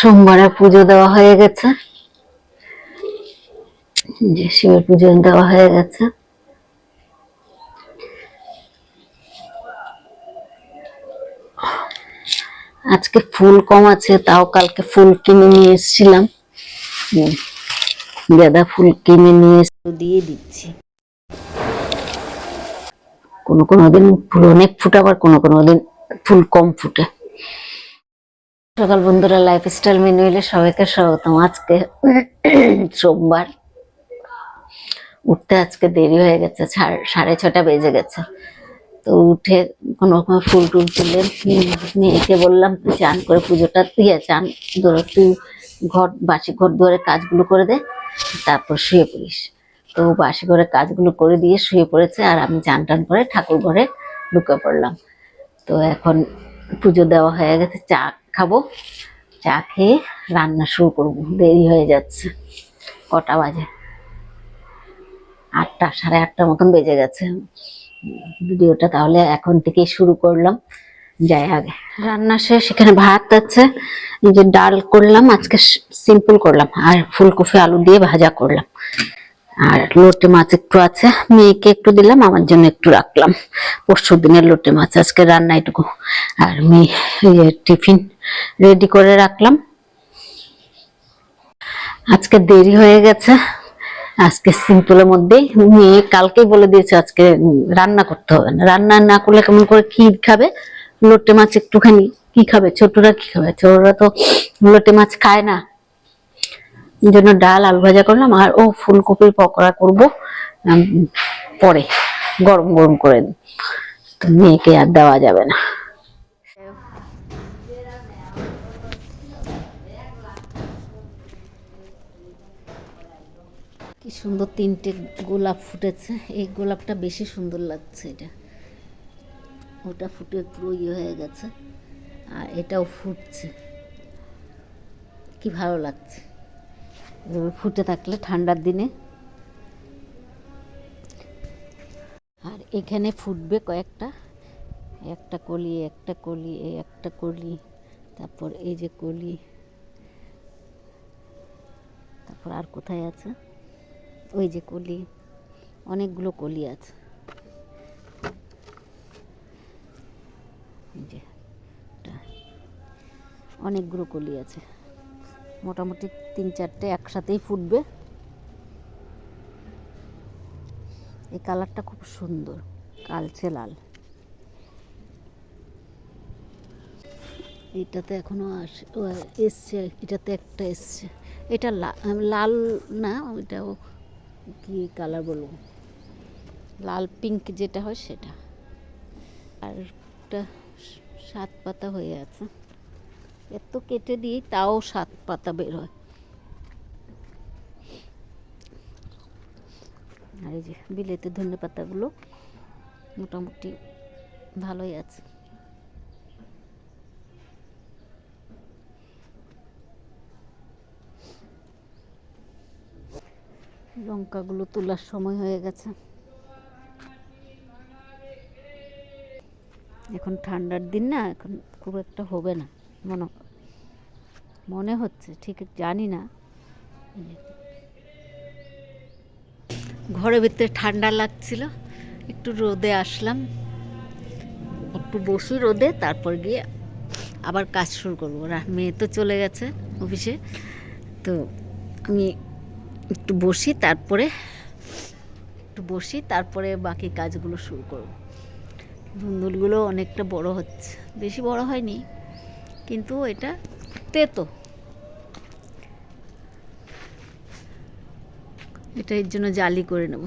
সোমবারে পুজো দেওয়া হয়ে গেছে, যে শিবের পুজো দেওয়া হয়ে গেছে। আজকে ফুল কম আছে, তাও কালকে ফুল কিনে নিয়ে এসেছিলাম। গাঁদা ফুল কিনে নিয়ে দিয়ে দিচ্ছি। কোনো কোনো দিন ফুল অনেক ফুটে, আবার কোনো কোনো দিন ফুল কম ফুটে। সকাল বন্ধুরা, লাইফস্টাইল মেনু এলে সবাইকে স্বাগতম। আজকে সোমবার, উঠতে আজকে দেরি হয়ে গেছে, 6:30 বেজে গেছে। তো উঠে কোনো রকম ফুল টুল তুলে মেয়েকে বললাম তুই চান করে পুজোটা দিয়ে চান তুই বাসি ঘর দুয়ারে কাজগুলো করে দে, তারপর শুয়ে পড়িস। তো বাসি ঘরে কাজগুলো করে দিয়ে শুয়ে পড়েছে, আর আমি চান টান করে ঠাকুর ঘরে ঢুকে পড়লাম। তো এখন পুজো দেওয়া হয়ে গেছে, চা খাবো, চা খেয়ে রান্না শুরু করবো। দেরি হয়ে যাচ্ছে, কটা বাজে? 8টা, 8:30 মতন বেজে গেছে। ভিডিওটা তাহলে এখন থেকেই শুরু করলাম। যাই আগে রান্না শেষ। এখানে ভাত আছে, এই যে ডাল করলাম, আজকে সিম্পল করলাম, আর ফুলকপি আলু দিয়ে ভাজা করলাম। আর লোটে মাছ একটু আছে, মেয়েকে একটু দিলাম, আমার জন্য একটু রাখলাম। পরশু দিনের লোটে মাছ, আজকে রান্না এটুকু। আর মেয়ে টিফিন রেডি করে রাখলাম। আজকে দেরি হয়ে গেছে, আজকে সিম্পলের মধ্যেই। মেয়ে কালকেই বলে দিয়েছে আজকে রান্না করতে হবে না, রান্না না করলে কেমন করে কি খাবে? লোটে মাছ একটুখানি কি খাবে? ছোটরা কি খাবে? ছোটরা তো লোটে মাছ খায় না। এই জন্য ডাল আলু ভাজা করলাম, আর ফুলকপির পকোড়া করবো পরে, গরম গরম করে। তো মেয়েকে আর দেওয়া যাবে না। কি সুন্দর 3টে গোলাপ ফুটেছে, এই গোলাপটা বেশি সুন্দর লাগছে। এটা ওটা ফুটে পুরো হয়ে গেছে, আর এটাও ফুটছে, কি ভালো লাগছে। ফুটে থাকলে ঠান্ডার দিনে। আর এখানে ফুটবে কয়েকটা, একটা কলি, একটা কলি, এই একটা কলি, তারপর এই যে কলি, তারপর আর কোথায় আছে? ওই যে কলি, অনেকগুলো কলি আছে। এই যে অনেকগুলো কলি আছে, মোটামুটি 3-4টে একসাথেই ফুটবে। এই কালারটা খুব সুন্দর, কালচে লাল। এটাতে এখনো এসছে, এটাতে একটা এসছে। এটা লাল না, ওইটাও কি কালার বলবো, লাল পিঙ্ক যেটা হয় সেটা। আর একটা 7 পাতা হয়ে আছে, এত কেটে দিই তাও 7 পাতা বের হয়। আর এই যে বিলেতি ধনে পাতাগুলো মোটামুটি ভালোই আছে। লঙ্কাগুলো তোলার সময় হয়ে গেছে। এখন ঠান্ডার দিন না, এখন খুব একটা হবে না মনে হচ্ছে, ঠিক জানি না। ঘরের ভিতরে ঠান্ডা লাগছিল, একটু রোদে আসলাম, একটু বসি রোদে, তারপর গিয়ে আবার কাজ শুরু করবো। মেয়ে তো চলে গেছে অফিসে, তো আমি একটু বসি, তারপরে বাকি কাজগুলো শুরু করব। ধুন্দুলগুলো অনেকটা বড় হচ্ছে, বেশি বড় হয়নি, কিন্তু এটা তেতো, এটা এর জন্য জালি করে নেব।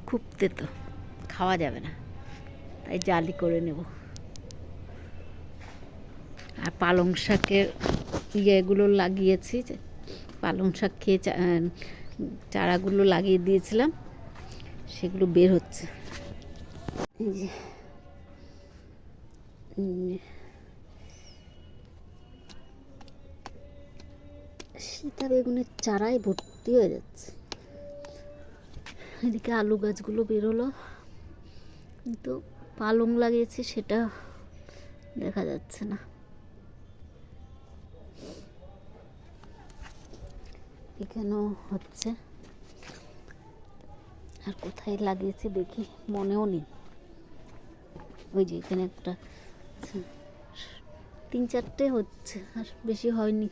খুব তেতো, খাওয়া যাবে না, তাই জালি করে নেব। আর পালং শাকের ইয়েগুলো লাগিয়েছি, পালং শাক খেয়ে চারাগুলো লাগিয়ে দিয়েছিলাম, সেগুলো বের হচ্ছে। এই যে সীতা বেগুনের চারাই ভর্তি হয়ে যাচ্ছে। এদিকে আলু গাছগুলো বেরোলো, কিন্তু পালং লাগিয়েছি সেটা দেখা যাচ্ছে না। এখানেও হচ্ছে, আর কোথায় লাগিয়েছি দেখি, মনেও নেই। ওই যে এখানে একটা 3-4টে হচ্ছে, আর বেশি হয়নি।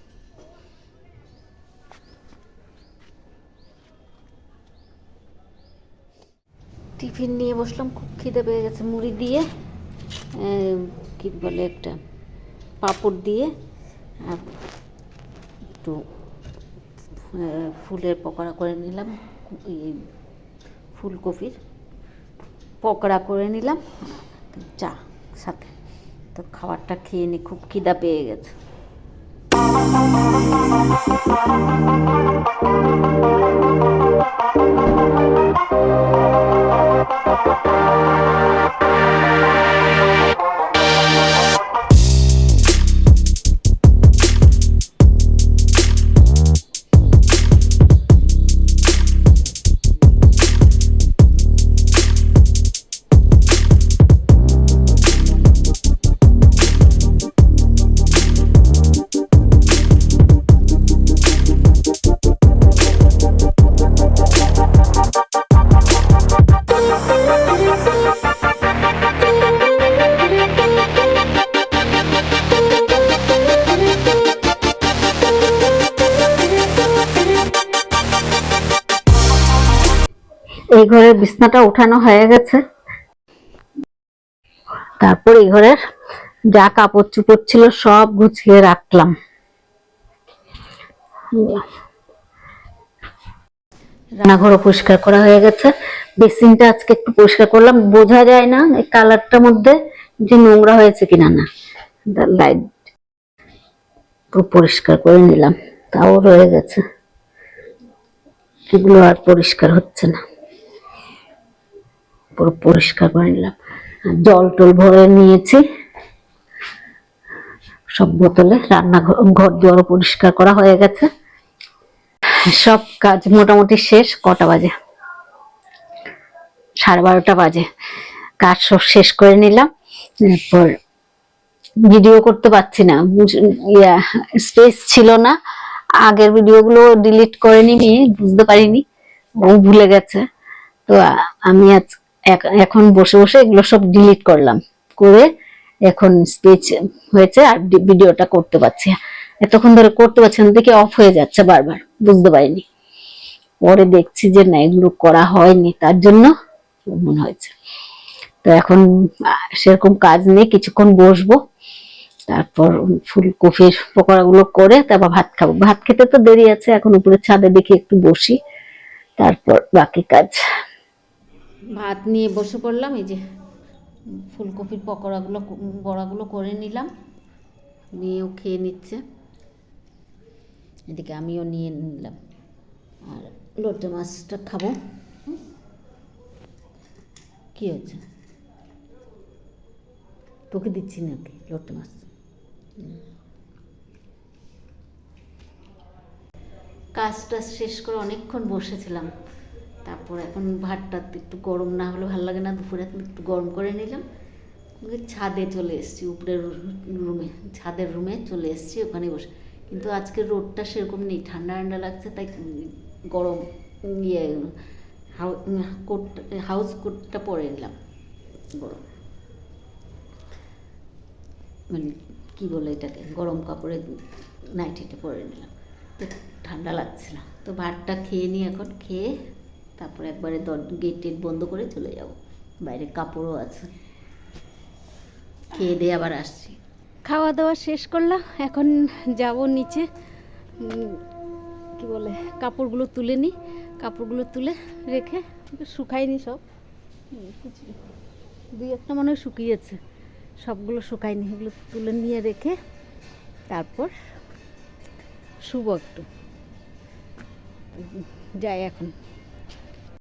টিফিন নিয়ে বসলাম, খুব খিদে পেয়ে গেছে। মুড়ি দিয়ে কি বলে একটা পাঁপড় দিয়ে আর একটু ফুলের পকোড়া করে নিলাম, এই ফুলকপির পকোড়া করে নিলাম, চা সাথে। তো খাবারটা খেয়ে নি, খুব খিদা পেয়ে গেছে। এই ঘরের বিছনাটা উঠানো হয়ে গেছে। তারপর এই ঘরের যা কাপড় চোপড় ছিল সব গুছিয়ে রাখলাম। রান্নাঘরও পরিষ্কার করা হয়ে গেছে। বেসিনটা আজকে একটু পরিষ্কার করলাম, বোঝা যায় না এই কালারটার মধ্যে যে নোংরা হয়েছে কিনা। না, লাইট পরিষ্কার করে নিলাম, তাও রয়ে গেছে, এগুলো আর পরিষ্কার হচ্ছে না। পুরো পরিষ্কার করে নিলাম। জল টল ভরে নিয়েছি সব বোতলে। রান্নাঘর ঘর দুয়ারও পরিষ্কার করা হয়ে গেছে। সব কাজ মোটামুটি শেষ। কটা বাজে? 12:30 বাজে। কাজ সব শেষ করে নিলাম। এরপর ভিডিও করতে পারছি না, স্পেস ছিল না। আগের ভিডিওগুলো ডিলিট করে নিবি, বুঝতে পারিনি, ও ভুলে গেছে। তো আমি আজ এখন বসে বসে এগুলো সব ডিলিট করলাম, করে এখন স্পেস হয়েছে আর ভিডিওটা করতে পারছি। এতক্ষণ ধরে করতে পারছি না, দেখে অফ হয়ে যাচ্ছে বারবার, বুঝতে পারিনি। পরে দেখছি যে না, এগুলো করা হয়নি, তার জন্য মনে হয়েছে। তো এখন সেরকম কাজ নেই, কিছুক্ষণ বসবো, তারপর ফুলকপির পকোড়া গুলো করে তারপর ভাত খাবো। ভাত খেতে তো দেরি আছে, এখন উপরে ছাদে দেখি একটু বসি, তারপর বাকি কাজ। ভাত নিয়ে বসে পড়লাম। এই যে ফুলকপির পকোড়াগুলো বড়াগুলো করে নিলাম, নিয়েও খেয়ে নিচ্ছে, এদিকে আমিও নিয়ে নিলাম। আর লোটে মাছটা খাবো। কি হয়েছে? তোকে দিচ্ছি নাকি লোটে মাছ? কাজটা শেষ করে অনেকক্ষণ বসেছিলাম, তারপর এখন ভাতটা একটু গরম না হলে ভালো লাগে না, দুপুরে একটু গরম করে নিলাম। ছাদে চলে এসেছি, উপরের রুমে, ছাদের রুমে চলে এসেছি, ওখানে বসে। কিন্তু আজকে রোদটা সেরকম নেই, ঠান্ডা ঠান্ডা লাগছে, তাই গরম হাউস কোটটা পরে নিলাম। গরম মানে কী বলে এটাকে, গরম কাপড়ে নাইটিটা পরে নিলাম, তো ঠান্ডা লাগছে না। তো ভাতটা খেয়ে নিই, এখন খেয়ে তারপরে একবারে গেট টেট বন্ধ করে চলে যাব, বাইরে কাপড়ও আছে। খেয়ে দিয়ে আবার আসছি। খাওয়া দাওয়া শেষ করলাম, এখন যাব নিচে, কি বলে কাপড়গুলো তুলে নিই। কাপড়গুলো তুলে রেখে শুকায়নি সব, কিছু 2-1টা মনে হয় শুকিয়েছে, সবগুলো শুকায়নি, এগুলো তুলে নিয়ে রেখে তারপর শুবো একটু। যাই এখন।